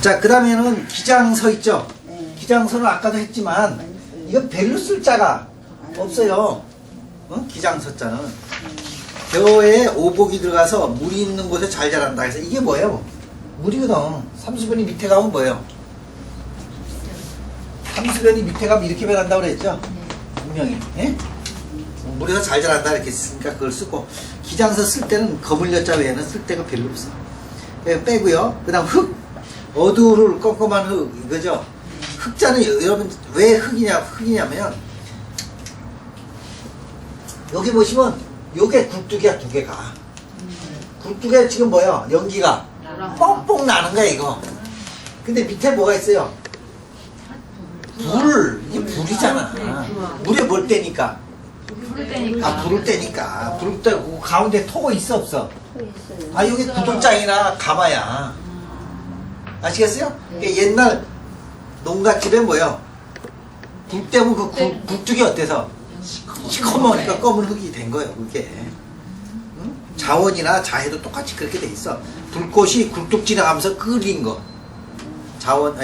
자, 그 다음에는 기장서 있죠? 네. 기장서는 아까도 했지만, 이건 별로 쓸 자가 없어요. 기장서자는. 벼에 오복이 들어가서 물이 있는 곳에 잘 자란다. 그래서 이게 뭐예요? 물이거든. 삼수변이 밑에 가면 뭐예요? 삼수변이 밑에 가면 이렇게 변한다고 그랬죠? 분명히. 예? 물에서 잘 자란다 이렇게 쓰니까 그걸 쓰고, 기장서 쓸 때는 거물여자 외에는 쓸 데가 별로 없어. 빼고요. 그 다음 흙. 어두울 껌껌한 흙. 이거죠? 흙자는 여러분 왜 흙이냐면, 여기 보시면 요게 굴뚝이야. 두 개가. 굴뚝에 지금 뭐야? 연기가 뻥뻥 나는 거야 이거. 근데 밑에 뭐가 있어요? 불. 이게 불이잖아. 물에 뭘 때니까? 불을 때니까. 불을 때고 가운데 토고 있어 없어? 아, 여기 구들장이나 가마야. 아시겠어요? 옛날 농가집에 뭐요? 불 때문에 그 굴뚝이 어때서? 시커머니까 검은 흙이 된 거예요, 그게. 응? 자원이나 자해도 똑같이 그렇게 돼 있어. 불꽃이 굴뚝 지나가면서 끓인 거. 자원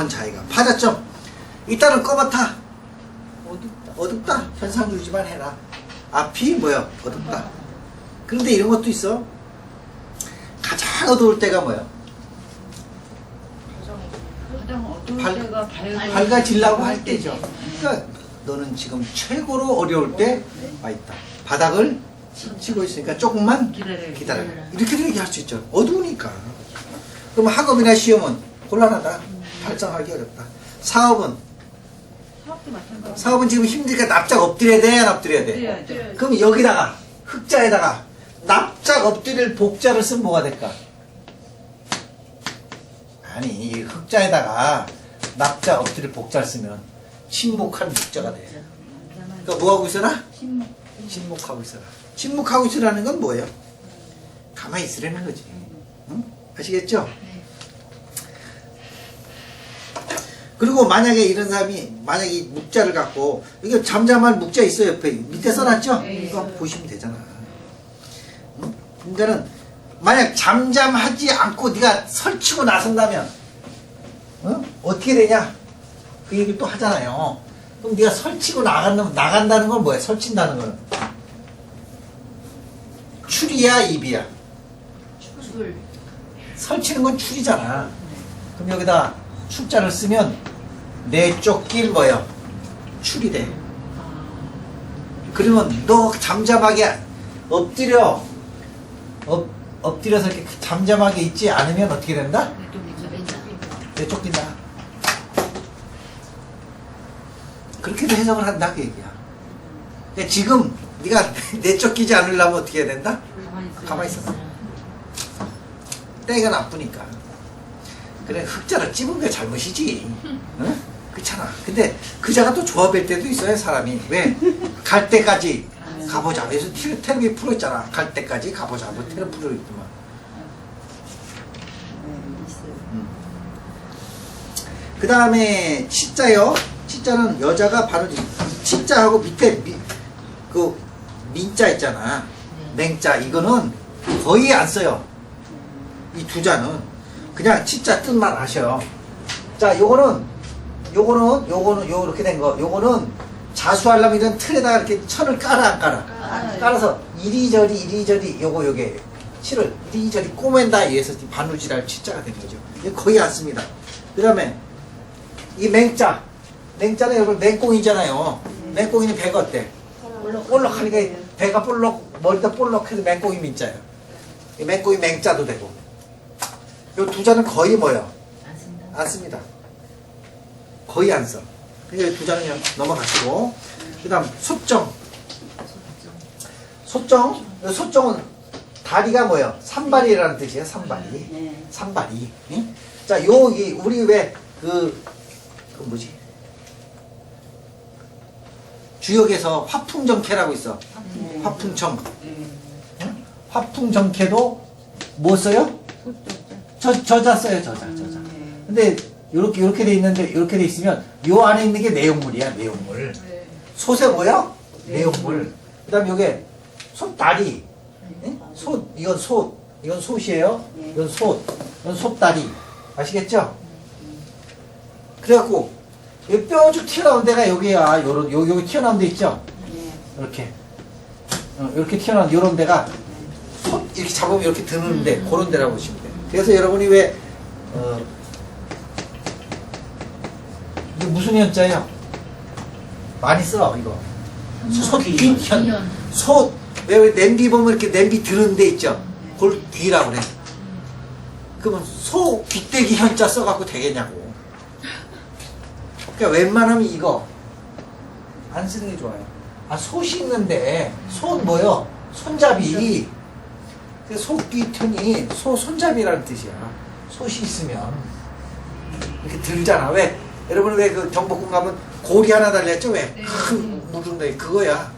자해가. 파자점. 일단은 검었다. 어둡다. 현상 유지만 해라. 앞이 뭐야? 어둡다. 그런데 이런 것도 있어. 가장 어두울 때가 뭐야? 가장 어두울 때가 밝아지려고 할 때죠. 그러니까 너는 지금 최고로 어려울 때 와 있다. 바닥을 치고 있으니까 조금만 기다려. 이렇게도 얘기할 수 있죠. 어두우니까. 그럼 학업이나 시험은 곤란하다. 달성하기 어렵다. 사업은 지금 힘드니까 납작 엎드려야 돼, 안 엎드려야 돼? 그럼 여기다가 흑자에다가 납작 엎드릴 복자를 쓰면 뭐가 될까? 아니, 이 흑자에다가 납작 엎드릴 복자를 쓰면 침묵한 복자가 돼. 그러니까 뭐 하고 있어라? 침묵하고 있어라. 침묵하고 있으라는 건 뭐예요? 가만히 있으라는 거지. 응? 아시겠죠? 그리고 만약에 이런 사람이 만약에 이 묵자를 갖고 이게 잠잠할 묵자 있어요. 옆에 밑에 써놨죠? 이거 한번 보시면 되잖아. 응? 그러니까는 만약 잠잠하지 않고 네가 설치고 나선다면 어떻게 되냐? 그 얘기를 또 하잖아요. 그럼 네가 설치고 나간다는 건 뭐야? 설친다는 거는 출이야, 입이야? 출. 설치는 건 출이잖아. 그럼 여기다 출자를 쓰면 내쫓길 뭐야? 출이 돼. 그러면 너 잠잠하게 엎드려서 이렇게 잠잠하게 있지 않으면 어떻게 된다? 내쫓긴다. 그렇게도 해석을 한다 그 얘기야. 근데 지금 네가 내쫓기지 않으려면 어떻게 해야 된다? 가만히 있어. 때가 나쁘니까. 그래, 흑자를 찝은 게 잘못이지. 응? 그렇잖아. 근데 그 자가 또 조합일 때도 있어요, 사람이. 왜? 갈 때까지 가보자. 그래서 텔레비 프로 있잖아. 갈 때까지 가보자. 뭐 텔레비 프로 있구만. 그 다음에 치자요. 치자는 여자가 바로 치자하고 밑에 그 민자 있잖아. 맹자. 이거는 거의 안 써요. 이 두 자는. 그냥 치자 뜻만 아셔요. 자, 요거는 요렇게 된 거. 요거는 자수하려면 이런 틀에다가 이렇게 천을 깔아, 안 깔아? 깔아서 이리저리 요게 실을 이리저리 꼬맨다 위해서 바느질할 치자가 된 거죠. 이게 거의 안 씁니다. 그 다음에 이 맹자는 여러분 맹꽁이잖아요. 맹꽁이는 배가 어때? 볼록하니까 배가 머리가 볼록해도 맹꽁이 민자예요. 이 맹꽁이 맹자도 되고. 요 두 자는 거의 뭐예요? 안 씁니다. 거의 안 써. 그러니까 두 자는 그냥 넘어가시고. 그 다음 소정은 다리가 뭐예요? 산발이라는 뜻이에요. 산발이. 응? 자, 여기 우리 왜 그 뭐지? 주역에서 화풍정캐라고 있어. 화풍정. 응? 화풍정캐도 뭐 써요? 저자 써요. 저자. 근데 요렇게 돼 있는데, 이렇게 돼 있으면 요 안에 있는 게 내용물이야. 내용물. 솥에 뭐야? 내용물. 그 다음에 요게 솥다리. 응? 이건 솥이에요. 이건 솥다리. 아시겠죠? 그래갖고 이 뼈쭉 튀어나온 데가 여기야. 여기 튀어나온 데 있죠? 이렇게 이렇게 튀어나온 요런 데가 손 이렇게 잡으면 이렇게 드는데 그런 데라고 보시면 돼요. 그래서 여러분이 왜 이게 무슨 현자예요? 많이 써 이거. 소귀현. 왜 냄비 보면 이렇게 냄비 드는 데 있죠? 그걸 귀라고 그래. 그러면 소 귀때기 현자 써갖고 되겠냐고. 그러니까 웬만하면 이거 안 쓰는 게 좋아요. 솥이 있는데 솥 뭐요? 손잡이. 그래서 소귀편이 손잡이라는 뜻이야. 솥이 있으면 이렇게 들잖아. 왜? 여러분 왜 그 경복궁 가면 고리 하나 달렸죠? 왜? 큰 무릎에 그거야.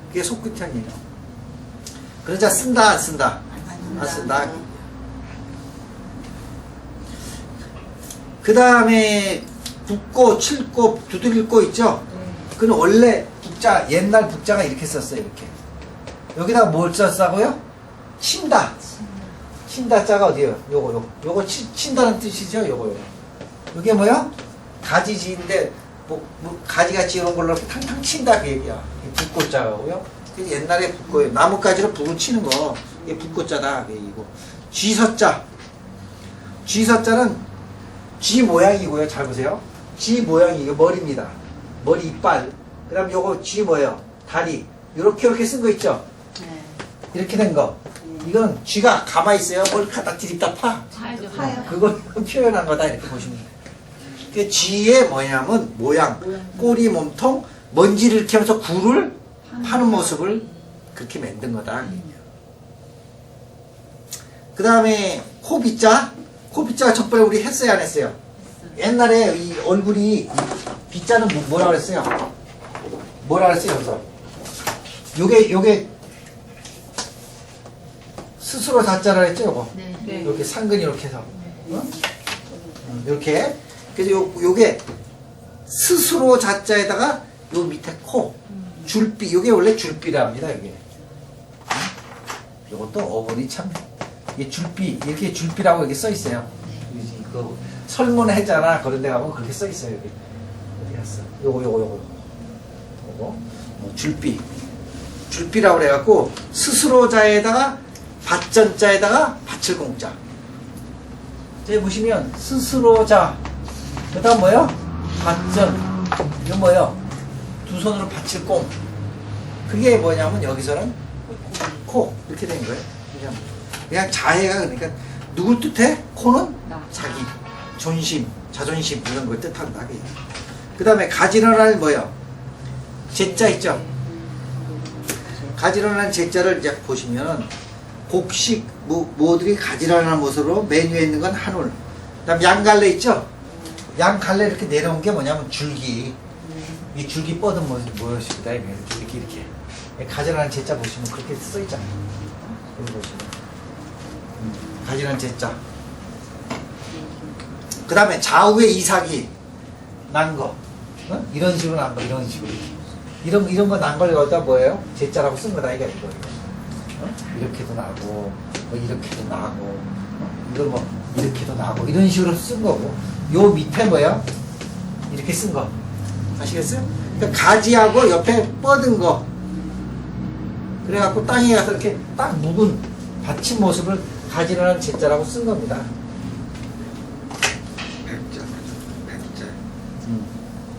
그게 속귀편이에요. 그러자 쓴다 안 쓴다? 안 쓴다. 그 다음에 붓고 칠고 두들고 있죠? 그는 원래 북자 옛날 북자가 이렇게 썼어요. 이렇게 여기다가 뭘 썼다고요? 친다. 친다 자가 어디에요? 요거 친다는 뜻이죠? 요거. 이게 뭐야? 가지지인데 뭐 가지같이 이런 걸로 탕탕 친다 그 얘기야. 붓고 자고요. 옛날에 붓고예요. 나뭇가지로 붓을 치는 거. 이게 붓고 자다 그 얘기고. 쥐서자. 쥐서자는 쥐 모양이고요. 잘 보세요. 쥐 모양이 이거 머리입니다. 머리 이빨. 그 다음 요거 쥐 뭐예요? 다리. 이렇게 쓴 거 있죠? 이렇게 된 거. 이건 쥐가 가만히 있어요. 뭘 갖다 들이다 파. 그걸 표현한 거다. 이렇게 보시면 돼요. 그 쥐의 뭐냐면 모양, 꼬리, 몸통, 먼지를 이렇게 하면서 굴을 파는 모습을 그렇게 만든 거다. 그 다음에 코빗자. 코빗자가 첫 번째 우리 했어요, 안 했어요? 옛날에 이 얼굴이 이 빗자는 뭐라 그랬어요? 뭐라 그랬어요, 여기서? 요게 스스로 자자라 했죠, 요거? 네. 이렇게 상근이 이렇게 해서. 이렇게. 그래서 요게 스스로 자자에다가 요 밑에 코, 줄비, 요게 원래 줄비랍니다, 요게. 요것도 어머니 참, 이게 줄비, 이렇게 줄비라고 이렇게 써 있어요. 그 설문해잖아. 그런 데 가면 그렇게 써 있어요, 여기. 어디 갔어? 요거. 줄비. 줄비라고 그래갖고, 스스로자에다가, 밭전자에다가, 밭을공자. 여기 보시면, 스스로자. 그 다음 뭐요? 밭전. 이거 뭐요? 두 손으로 밭을 꽁. 그게 뭐냐면 여기서는 코. 이렇게 된 거예요. 그냥 자해가 그러니까 누굴 뜻해? 코는 자기. 존심, 자존심 이런 걸 뜻한다. 그 다음에 가지런할 뭐요? 제자 있죠? 가지런한 제자를 이제 보시면 곡식, 뭐들이 가지런한 모습으로 메뉴에 있는 건 한올. 그 다음 양갈래 있죠? 양갈래 이렇게 내려온 게 뭐냐면 줄기. 이 줄기 뻗은 무엇입니다. 이렇게. 가지런한 제자 보시면 그렇게 써있잖아요. 여기 보시면. 가지런한 제자. 그 다음에 좌우에 이삭이 난 거. 이런 식으로 난 거, 이런 식으로. 이런 거 난 걸 여기다 뭐예요? 제자라고 쓴 거다, 이거. 이렇게도 나고, 이렇게도 나고, 이거 이렇게도 나고, 이런 식으로 쓴 거고. 요 밑에 뭐야? 이렇게 쓴 거. 아시겠어요? 그러니까 가지하고 옆에 뻗은 거. 그래갖고 땅에 가서 이렇게 딱 묵은 받친 모습을 가지런한 제자라고 쓴 겁니다.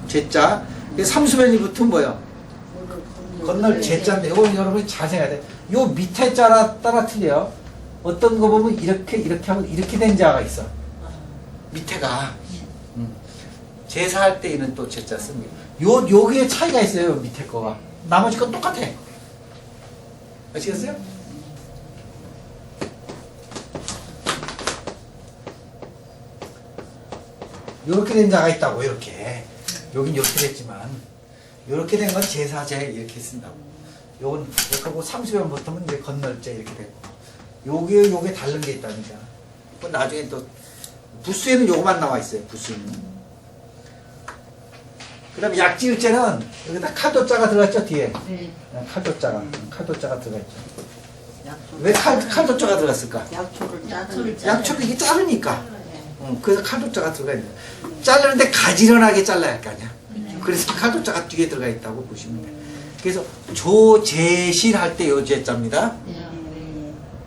제자. 삼수변이 붙으면 뭐야? 건널 제자인데, 이거 여러분이 잘 생각해야 돼. 요 밑에 자라 따라 틀려요. 어떤 거 보면 이렇게 하고 이렇게 된 자가 있어. 밑에가. 제사할 때 있는 또 제자 씁니다. 요게 차이가 있어요, 밑에 거가. 나머지 건 똑같아. 아시겠어요? 요렇게 된 자가 있다고, 이렇게. 여긴 이렇게 됐지만, 요렇게 된 건 제사제 이렇게 쓴다고. 요건, 이렇게 삼수변 붙으면 이제 건널제 이렇게 되고. 요게 다른 게 있다니까. 그건 나중에 또, 부수에는 요거만 나와 있어요, 부수에는. 그 다음에 약지을제는 여기다 칼도자가 들어갔죠, 뒤에? 네. 칼도자가 들어갔죠. 왜 칼도자가 들어갔을까? 약초를 약초도 이게 자르니까. 그래서 칼도자가 들어가 있는 거야. 자르는데 가지런하게 잘라야 할 거 아니야. 그래서 칼도자가 뒤에 들어가 있다고 보시면 돼. 그래서 조제실 할 때 요 제자입니다.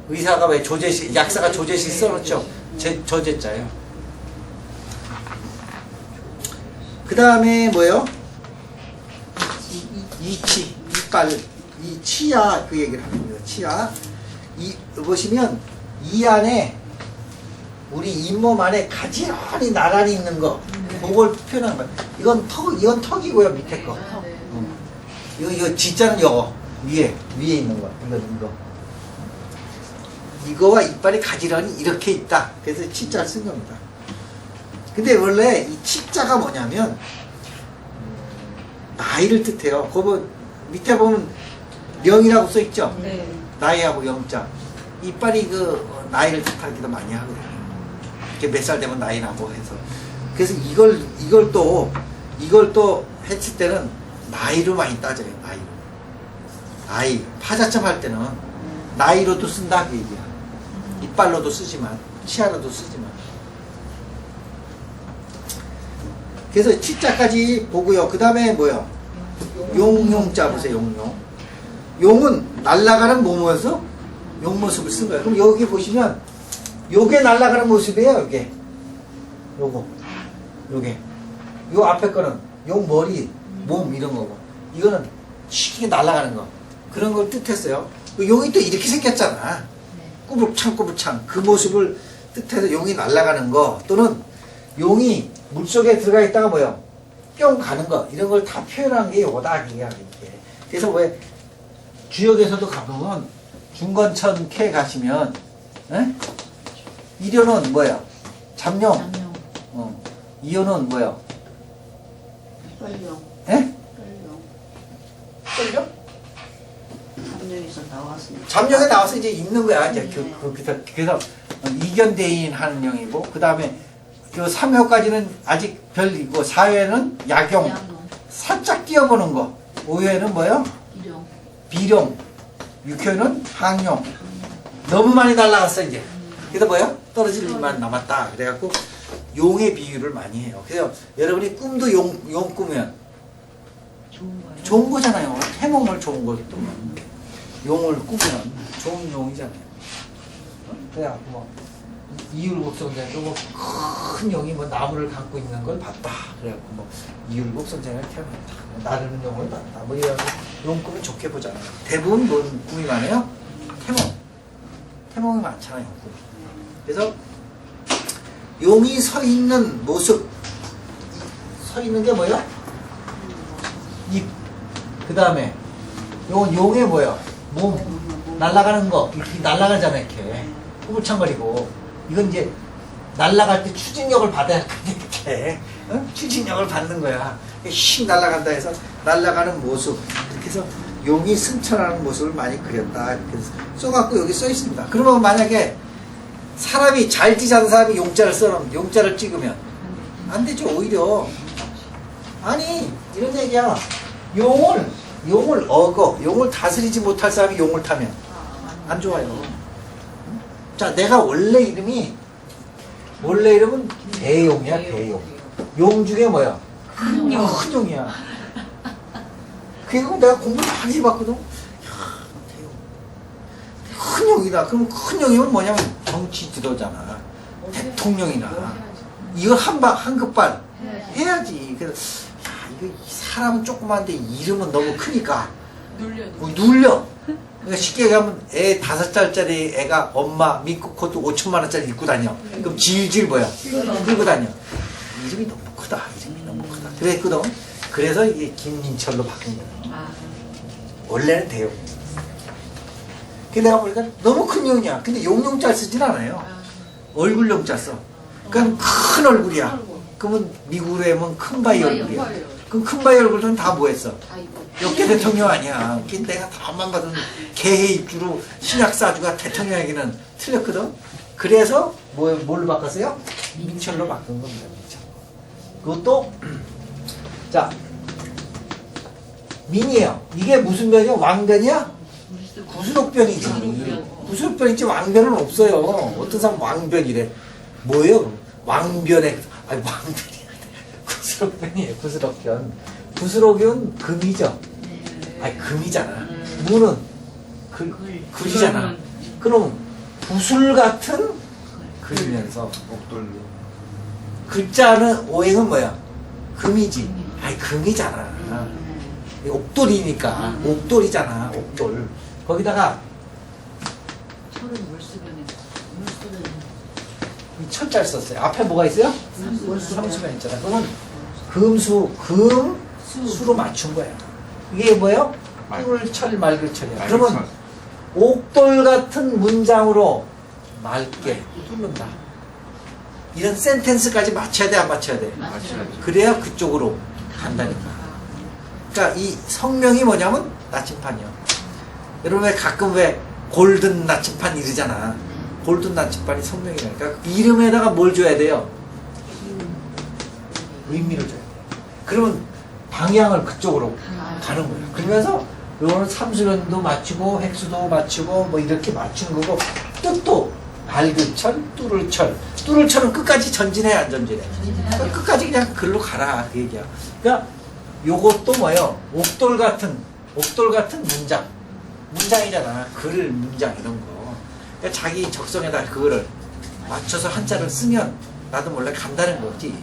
의사가 왜 조제실, 약사가 조제실 써놓죠. 저제자예요. 그 다음에 뭐요? 이치, 이빨, 이 치아 그 얘기를 하는 거예요. 치아. 보시면 이 안에 우리 잇몸 안에 가지런히 나란히 있는 거, 그걸 표현한 거예요. 이건 턱이고요, 밑에 거. 이거 진짜는 이거 위에 있는 거, 이거. 이거와 이빨이 가지런히 이렇게 있다. 그래서 치자를 쓴 겁니다. 근데 원래 이 치자가 뭐냐면 나이를 뜻해요. 그거 밑에 보면 명이라고 써 있죠. 네. 나이하고 영자. 이빨이 그 나이를 뜻하기도 많이 하거든요. 이렇게 몇 살 되면 나이 나고 해서. 그래서 이걸 또 했을 때는 나이로 많이 따져요. 나이. 파자점 할 때는 나이로도 쓴다 그 얘기야. 이빨로도 쓰지만 치아로도 쓰지만. 그래서 치자까지 보고요. 그 다음에 뭐요? 용자 보세요. 용은 날아가는 뭐뭐여서 용 모습을 쓴 거예요. 그럼 여기 보시면 요게 날아가는 모습이에요. 요게 요 앞에 거는 용 머리, 몸 이런 거고, 이거는 쉽게 날아가는 거, 그런 걸 뜻했어요. 용이 또 이렇게 생겼잖아. 꾸불창 그 모습을 뜻해서 용이 날아가는 거, 또는 용이 물속에 들어가 있다가 뭐요? 뿅 가는 거, 이런 걸 다 표현한 게 요거다 이게. 그래서 왜 주역에서도 가보면 중건천 캐 가시면 일요는 뭐야? 잠룡. 이요는 뭐야? 뻘령. 예? 뻘령? 잠룡에서 나왔습니다. 잠룡에 나와서 이제 있는 거야. 이제 네. 그래서 이견대인 하는 영이고, 그 다음에 그 3회까지는 아직 별이고, 4회는 야경, 살짝 뛰어보는 거, 5회는 뭐요? 비룡, 6회는 항룡. 너무 많이 날아갔어 이제. 그래서 뭐요? 떨어질 일만 남았다. 그래갖고 용의 비유를 많이 해요. 그래서 여러분이 꿈도 용 꾸면 좋은 거잖아요. 해몽을 좋은 것도. 용을 꾸면 좋은 용이잖아요. 그래갖고 뭐 이율곡선생도 뭐 큰 용이 뭐 나무를 감고 있는 걸 봤다. 그래갖고 뭐 이율곡선생을 태어났다. 나르는 용을 봤다. 뭐 이런 용 꿈은 좋게 보잖아요. 대부분 뭔 꿈이 많아요? 태몽이 많잖아요. 꿈이. 그래서 용이 서 있는 모습, 서 있는 게 뭐예요? 입. 그 다음에 요건 용의 뭐예요? 몸. 날아가는 거. 이렇게 날아가잖아요. 이렇게 꾸불창거리고. 이건 이제 날아갈 때 추진력을 받아야 할 건데, 이렇게 추진력을 받는 거야. 휙 날아간다 해서 날아가는 모습. 이렇게 해서 용이 승천하는 모습을 많이 그렸다. 이렇게 써갖고 여기 써 있습니다. 그러면 만약에 사람이 잘 지자는 사람이 용자를 찍으면 안 되죠. 오히려. 아니, 이런 얘기야. 용을 다스리지 못할 사람이 용을 타면 안 좋아요. 자, 내가 원래 이름은 대용이야, 대용. 용 중에 뭐야? 큰 용이야. 그리고 내가 공부를 많이 해봤거든. 대용. 큰 용이다. 그럼 큰 용이면 뭐냐면 정치 지도자나 대통령이나 이걸 한급발 해야지. 그래서 이거 사람은 조그만데 이름은 너무 크니까 눌려. 그러니까 쉽게 얘기하면 애 5살짜리 애가 엄마 믿고 코트 5천만 원짜리 입고 다녀. 그럼 질질 뭐야? 끌고 다녀. 이름이 너무 크다. 그랬거든. 그래서 이게 김민철로 바뀐 거야. 원래는 대용. 근데 내가 보니까 너무 큰 용이야. 근데 용자 쓰진 않아요. 얼굴용자 써. 그러니까 큰 얼굴이야. 그러면 미국으로 하면 큰 바위 얼굴이야. 그럼 큰 바위 얼굴은 다 뭐 했어? 역대 대통령 아니야. 내가 다만 받은 개해 입주로 신약사주가 대통령에게는 틀렸거든. 그래서 뭘로 바꿨어요? 민철로 바꾼 겁니다. 민철. 그것도 자 민이에요. 이게 무슨 변이야? 왕변이야? 구수록변이지. 구수록변이지 왕변은 없어요. 어떤 사람 왕변이래. 뭐예요? 왕변의 아니 왕변이 구스럭변이에요. 구스럭변. 구스럭은 금이죠. 아니 금이잖아. 무는 글이잖아. 그럼 구슬 같은 글이면서 옥돌. 글자는 오행은 뭐야? 금이지. 아니 금이잖아. 옥돌이니까 옥돌이잖아. 옥돌. 거기다가 철은 물수변에 물수변 철자를 썼어요. 앞에 뭐가 있어요? 삼수변 있잖아. 그러면 금수, 금, 수로 맞춘 거야. 이게 뭐예요? 꿀철, 말글철이야. 그러면 옥돌 같은 문장으로 맑게 뚫는다. 이런 센텐스까지 맞춰야 돼, 안 맞춰야 돼? 맞춰야죠. 그래야 그쪽으로 간다니까. 그러니까 이 성명이 뭐냐면 나침판이요. 여러분 왜 가끔 왜 골든 나침판 이러잖아. 골든 나침판이 성명이라니까. 이름에다가 뭘 줘야 돼요? 의미를 줘야 돼. 그러면 방향을 그쪽으로 가는 거예요. 그러면서 요거는 삼수변도 맞추고 획수도 맞추고 뭐 이렇게 맞춘 거고 뜻도 발글철, 뚫을철. 뚫을철은 끝까지 전진해 안 전진해? 그러니까 끝까지 그냥 글로 가라 그 얘기야. 그러니까 요것도 뭐예요? 옥돌 같은 문장. 문장이잖아. 글, 문장 이런 거. 그러니까 자기 적성에다 그거를 맞춰서 한자를 쓰면 나도 몰래 간다는 거지.